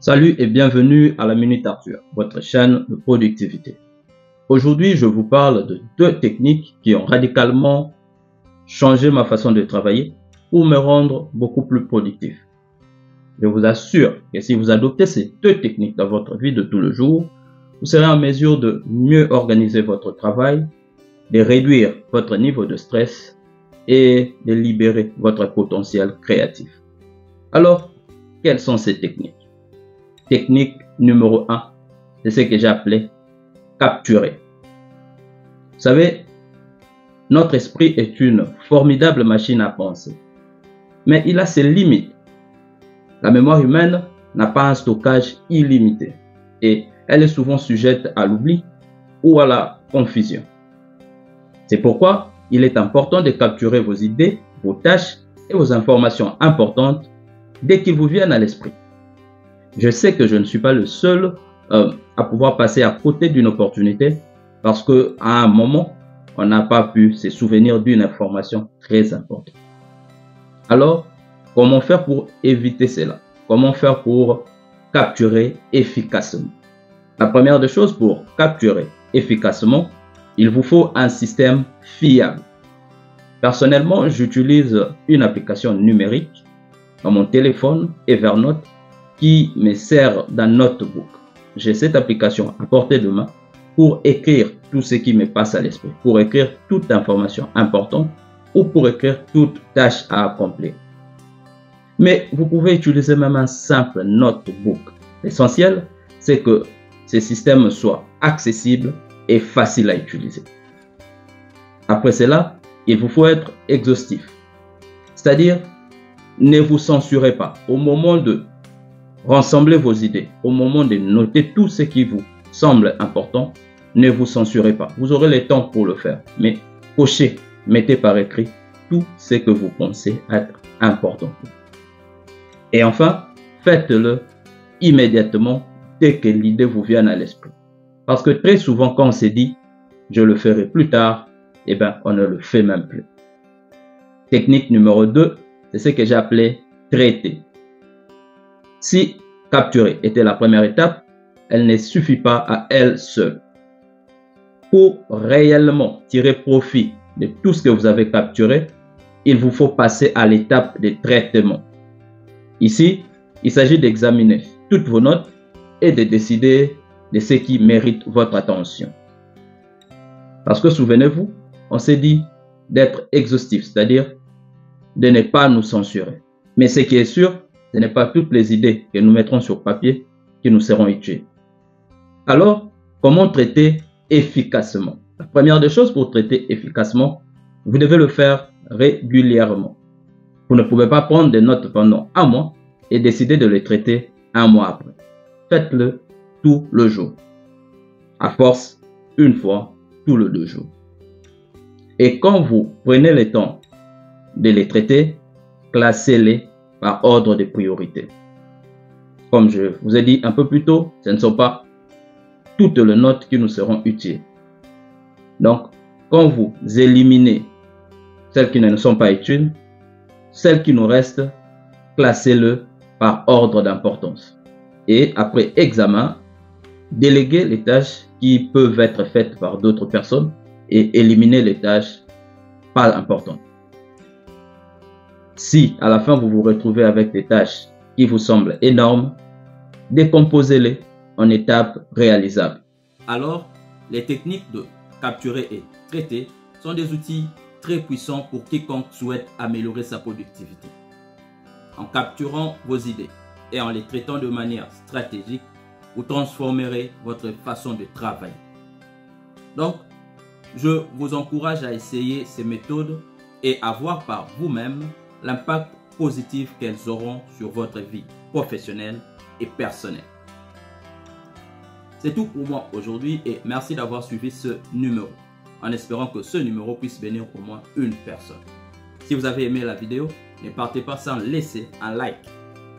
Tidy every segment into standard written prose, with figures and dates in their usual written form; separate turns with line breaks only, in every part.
Salut et bienvenue à la Minute Arthur, votre chaîne de productivité. Aujourd'hui, je vous parle de deux techniques qui ont radicalement changé ma façon de travailler pour me rendre beaucoup plus productif. Je vous assure que si vous adoptez ces deux techniques dans votre vie de tous les jours, vous serez en mesure de mieux organiser votre travail, de réduire votre niveau de stress et de libérer votre potentiel créatif. Alors, quelles sont ces techniques? Technique numéro 1, c'est ce que j'ai appelé capturer. Vous savez, notre esprit est une formidable machine à penser, mais il a ses limites. La mémoire humaine n'a pas un stockage illimité et elle est souvent sujette à l'oubli ou à la confusion. C'est pourquoi il est important de capturer vos idées, vos tâches et vos informations importantes dès qu'ils vous viennent à l'esprit. Je sais que je ne suis pas le seul à pouvoir passer à côté d'une opportunité parce qu'à un moment, on n'a pas pu se souvenir d'une information très importante. Alors, comment faire pour éviter cela? Comment faire pour capturer efficacement? La première des choses, pour capturer efficacement, il vous faut un système fiable. Personnellement, j'utilise une application numérique dans mon téléphone Evernote qui me sert d'un notebook. J'ai cette application à portée de main pour écrire tout ce qui me passe à l'esprit, pour écrire toute information importante ou pour écrire toute tâche à accomplir. Mais vous pouvez utiliser même un simple notebook. L'essentiel, c'est que ce système soit accessible et facile à utiliser. Après cela, il vous faut être exhaustif. C'est-à-dire, ne vous censurez pas. Au moment de rassembler vos idées, au moment de noter tout ce qui vous semble important, ne vous censurez pas. Vous aurez le temps pour le faire, mais cochez, mettez par écrit tout ce que vous pensez être important. Et enfin, faites-le immédiatement dès que l'idée vous vient à l'esprit. Parce que très souvent, quand on se dit « je le ferai plus tard », eh bien, on ne le fait même plus. Technique numéro 2, c'est ce que j'ai appelé « traiter ». Si capturer était la première étape, elle ne suffit pas à elle seule. Pour réellement tirer profit de tout ce que vous avez capturé, il vous faut passer à l'étape de traitement. Ici, il s'agit d'examiner toutes vos notes et de décider de ce qui mérite votre attention. Parce que souvenez-vous, on s'est dit d'être exhaustif, c'est-à-dire de ne pas nous censurer. Mais ce qui est sûr, ce n'est pas toutes les idées que nous mettrons sur papier qui nous seront utiles. Alors, comment traiter efficacement? La première des choses, pour traiter efficacement, vous devez le faire régulièrement. Vous ne pouvez pas prendre des notes pendant un mois et décider de les traiter un mois après. Faites-le tout le jour. À force, une fois tous les 2 jours. Et quand vous prenez le temps de les traiter, classez-les par ordre de priorité. Comme je vous ai dit un peu plus tôt, ce ne sont pas toutes les notes qui nous seront utiles. Donc, quand vous éliminez celles qui ne nous sont pas utiles, celles qui nous restent, classez-les par ordre d'importance. Et après examen, déléguez les tâches qui peuvent être faites par d'autres personnes et éliminez les tâches pas importantes. Si à la fin vous vous retrouvez avec des tâches qui vous semblent énormes, décomposez-les en étapes réalisables. Alors, les techniques de capturer et traiter sont des outils très puissants pour quiconque souhaite améliorer sa productivité. En capturant vos idées et en les traitant de manière stratégique, vous transformerez votre façon de travailler. Donc, je vous encourage à essayer ces méthodes et à voir par vous-même l'impact positif qu'elles auront sur votre vie professionnelle et personnelle. C'est tout pour moi aujourd'hui et merci d'avoir suivi ce numéro, en espérant que ce numéro puisse bénir au moins une personne. Si vous avez aimé la vidéo, ne partez pas sans laisser un like.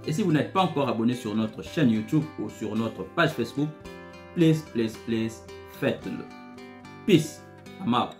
Et si vous n'êtes pas encore abonné sur notre chaîne YouTube ou sur notre page Facebook, please, faites-le. Peace. I'm out.